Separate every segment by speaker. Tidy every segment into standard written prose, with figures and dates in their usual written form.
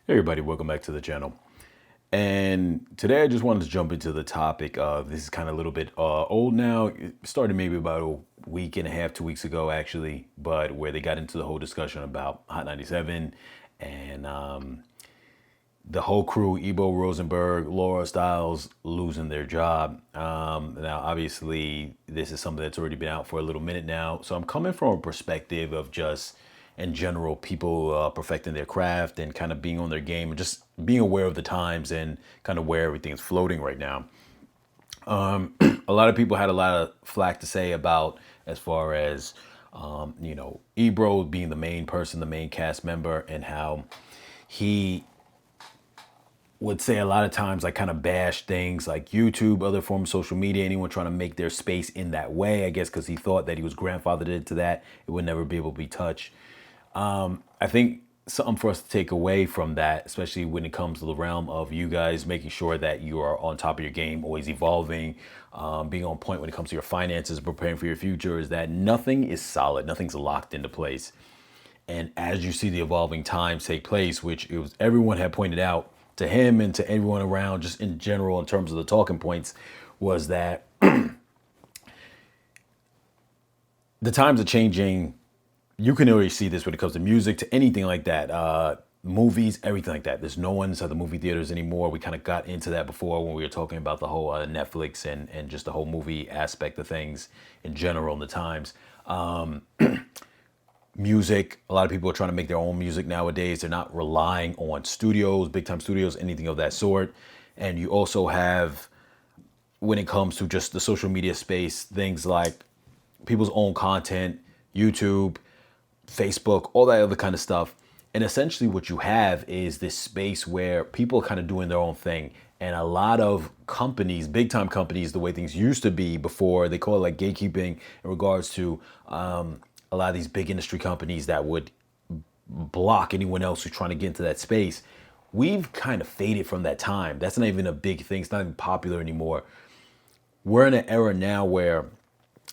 Speaker 1: Hey everybody, welcome back to the channel. And today I just wanted to jump into the topic of this is kind of a little bit old now. It started maybe about a week and a half, 2 weeks ago actually, but where they got into the whole discussion about Hot 97 and the whole crew, Ebro, Rosenberg, Laura Stiles losing their job. Now, obviously, this is something that's already been out for a little minute now. So I'm coming from a perspective of just, in general, people perfecting their craft and kind of being on their game and just being aware of the times and kind of where everything's floating right now. A lot of people had a lot of flack to say about as far as, Ebro being the main person, the main cast member, and how he would say a lot of times like kind of bash things like YouTube, other forms of social media, anyone trying to make their space in that way, I guess, because he thought that he was grandfathered into that. It would never be able to be touched. I think something for us to take away from that, especially when it comes to the realm of you guys making sure that you are on top of your game, always evolving, being on point when it comes to your finances, preparing for your future, is that nothing is solid, nothing's locked into place. And as you see the evolving times take place, which it was everyone had pointed out to him and to everyone around, just in general, in terms of the talking points, was that the times are changing. You can already see this when it comes to music, to anything like that, movies, everything like that. There's no one inside the movie theaters anymore. We kind of got into that before when we were talking about the whole Netflix and just the whole movie aspect of things in general in the times. Music, a lot of people are trying to make their own music nowadays. They're not relying on studios, big time studios, anything of that sort. And you also have, when it comes to just the social media space, things like people's own content, YouTube, Facebook, all that other kind of stuff. And essentially what you have is this space where people are kind of doing their own thing. And a lot of companies, big time companies, the way things used to be before, they call it like gatekeeping in regards to a lot of these big industry companies that would block anyone else who's trying to get into that space. We've kind of faded from that time. That's not even a big thing. It's not even popular anymore. We're in an era now where,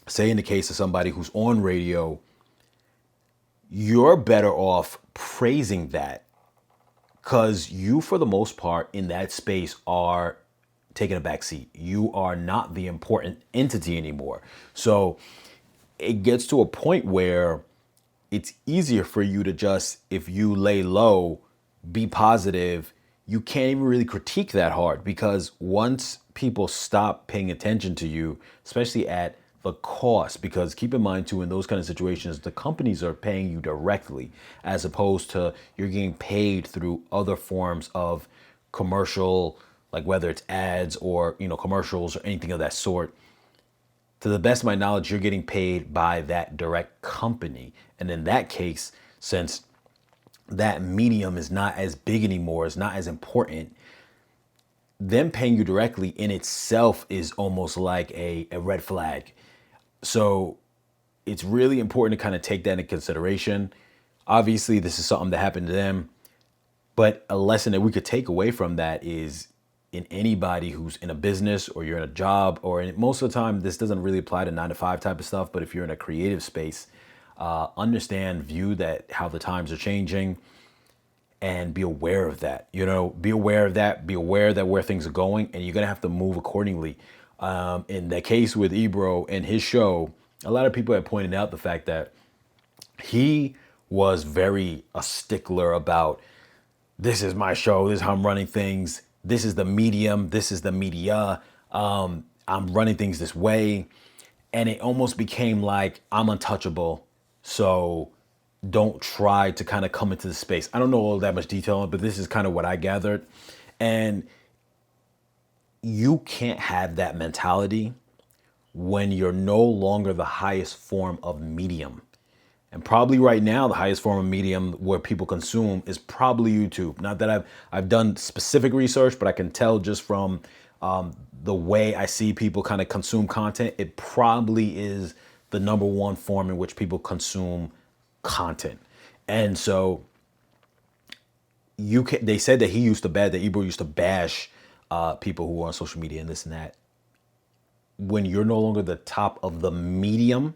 Speaker 1: say in the case of somebody who's on radio, you're better off praising that because you, for the most part, in that space are taking a back seat. You are not the important entity anymore. So it gets to a point where it's easier for you to just, if you lay low, be positive, you can't even really critique that hard because once people stop paying attention to you, especially at the cost, because keep in mind too, in those kind of situations, the companies are paying you directly as opposed to you're getting paid through other forms of commercial, like whether it's ads or, commercials or anything of that sort. To the best of my knowledge, you're getting paid by that direct company. And in that case, since that medium is not as big anymore, it's not as important, them paying you directly in itself is almost like a red flag. So it's really important to kind of take that into consideration. Obviously, this is something that happened to them, but a lesson that we could take away from that is in anybody who's in a business or you're in a job, or most of the time, this doesn't really apply to 9 to 5 type of stuff, but if you're in a creative space, understand, view that how the times are changing and be aware of that, be aware of that, be aware that where things are going, and you're going to have to move accordingly. In the case with Ebro and his show, a lot of people have pointed out the fact that he was very a stickler about this is my show, this is how I'm running things, this is the medium, this is the media, I'm running things this way. And it almost became like I'm untouchable, so don't try to kind of come into the space. I don't know all that much detail on it, but this is kind of what I gathered. And you can't have that mentality when you're no longer the highest form of medium. And probably right now, the highest form of medium where people consume is probably YouTube. Not that I've done specific research, but I can tell just from the way I see people kind of consume content, it probably is the number one form in which people consume content. And so they said that Ebro used to bash people who are on social media and this and that. When you're no longer the top of the medium,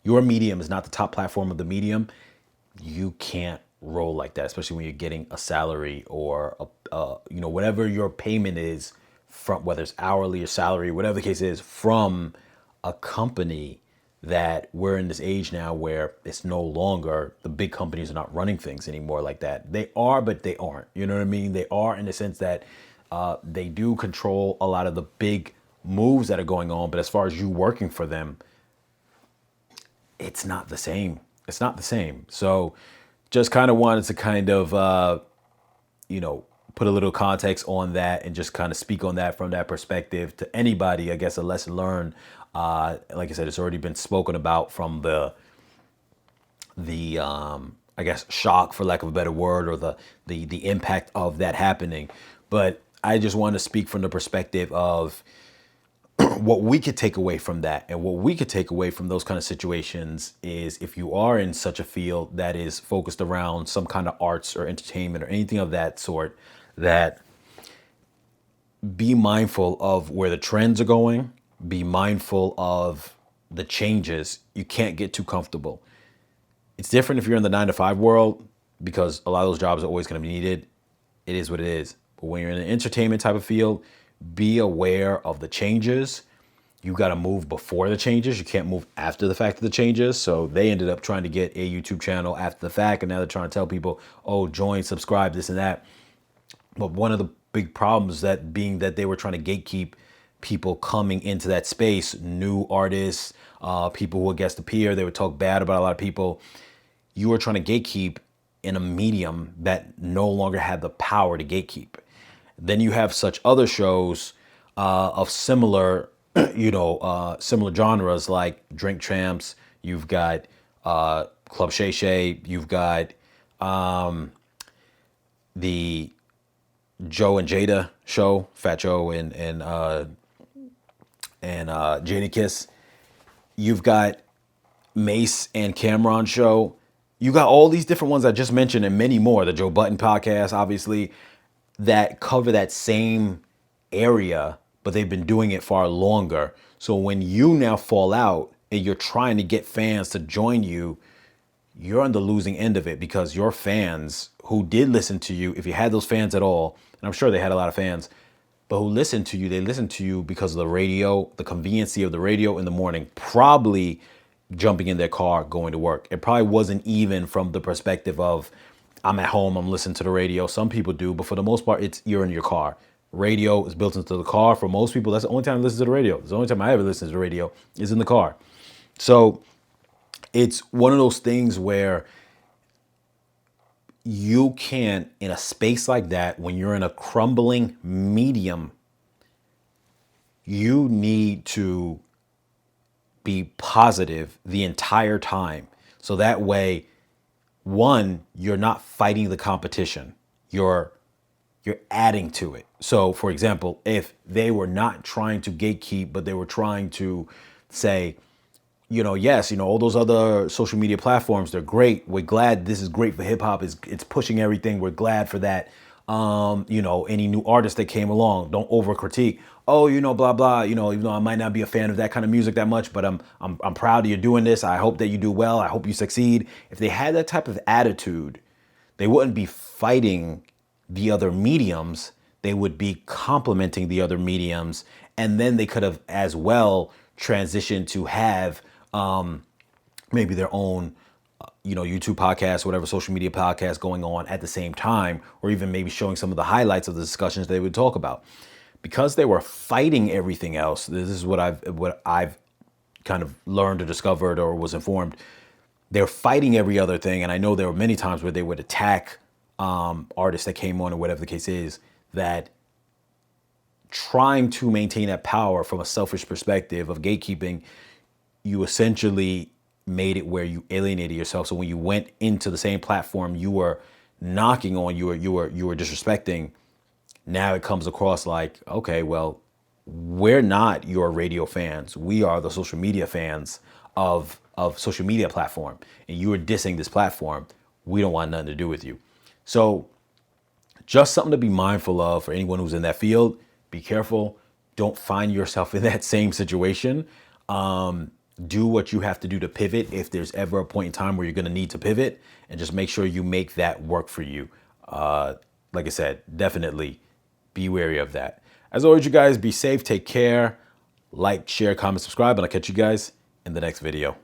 Speaker 1: your medium is not the top platform of the medium, you can't roll like that, especially when you're getting a salary or whatever your payment is from, whether it's hourly or salary, whatever the case is, from a company. That we're in this age now where it's no longer the big companies are not running things anymore like that. They are, but they aren't. You know what I mean? They are in the sense that they do control a lot of the big moves that are going on. But as far as you working for them, it's not the same. It's not the same. So just kind of wanted to kind of, put a little context on that and just kind of speak on that from that perspective to anybody, I guess, a lesson learned. Like I said, it's already been spoken about from the I guess shock, for lack of a better word, or the impact of that happening. But I just want to speak from the perspective of what we could take away from that. And what we could take away from those kind of situations is, if you are in such a field that is focused around some kind of arts or entertainment or anything of that sort, that be mindful of where the trends are going, be mindful of the changes. You can't get too comfortable. It's different if you're in the 9 to 5 world, because a lot of those jobs are always going to be needed. It is what it is. But when you're in an entertainment type of field, be aware of the changes. You got to move before the changes. You can't move after the fact of the changes. So they ended up trying to get a YouTube channel after the fact, and now they're trying to tell people, oh, join, subscribe, this and that. But one of the big problems that being that they were trying to gatekeep people coming into that space, new artists, people who would guest appear, they would talk bad about a lot of people. You were trying to gatekeep in a medium that no longer had the power to gatekeep. Then you have such other shows of similar, similar genres like Drink Champs. You've got Club Shay Shay. You've got the Joe and Jada show, Fat Joe and Jada Kiss. You've got Mace and Cameron show. You got all these different ones I just mentioned and many more. The Joe Button podcast, obviously, that cover that same area, but they've been doing it far longer. So when you now fall out and you're trying to get fans to join you, you're on the losing end of it, because your fans who did listen to you, if you had those fans at all, and I'm sure they had a lot of fans, but who listened to you, they listened to you because of the radio, the conveniency of the radio in the morning, probably jumping in their car, going to work. It probably wasn't even from the perspective of, I'm at home, I'm listening to the radio. Some people do, but for the most part, it's you're in your car. Radio is built into the car. For most people, that's the only time I listen to the radio. It's the only time I ever listen to the radio is in the car. So it's one of those things where you can't, in a space like that, when you're in a crumbling medium, you need to be positive the entire time. So that way, one, you're not fighting the competition. You're adding to it. So for example, if they were not trying to gatekeep, but they were trying to say, yes, all those other social media platforms, they're great. We're glad this is great for hip hop. It's pushing everything. We're glad for that. Any new artist that came along, don't over critique. Oh, blah, blah, even though I might not be a fan of that kind of music that much, but I'm proud of you doing this. I hope that you do well. I hope you succeed. If they had that type of attitude, they wouldn't be fighting the other mediums. They would be complementing the other mediums. And then they could have as well transitioned to have maybe their own YouTube podcast, whatever social media podcast going on at the same time, or even maybe showing some of the highlights of the discussions they would talk about. Because they were fighting everything else, this is what I've kind of learned or discovered or was informed. They're fighting every other thing. And I know there were many times where they would attack artists that came on or whatever the case is, that trying to maintain that power from a selfish perspective of gatekeeping, you essentially made it where you alienated yourself. So when you went into the same platform you were knocking on, you were disrespecting. Now it comes across like, okay, well, we're not your radio fans. We are the social media fans of social media platform, and you are dissing this platform. We don't want nothing to do with you. So just something to be mindful of for anyone who's in that field. Be careful. Don't find yourself in that same situation. do what you have to do to pivot if there's ever a point in time where you're going to need to pivot, and just make sure you make that work for you. Like I said, definitely be wary of that. As always, you guys be safe, take care, like, share, comment, subscribe, and I'll catch you guys in the next video.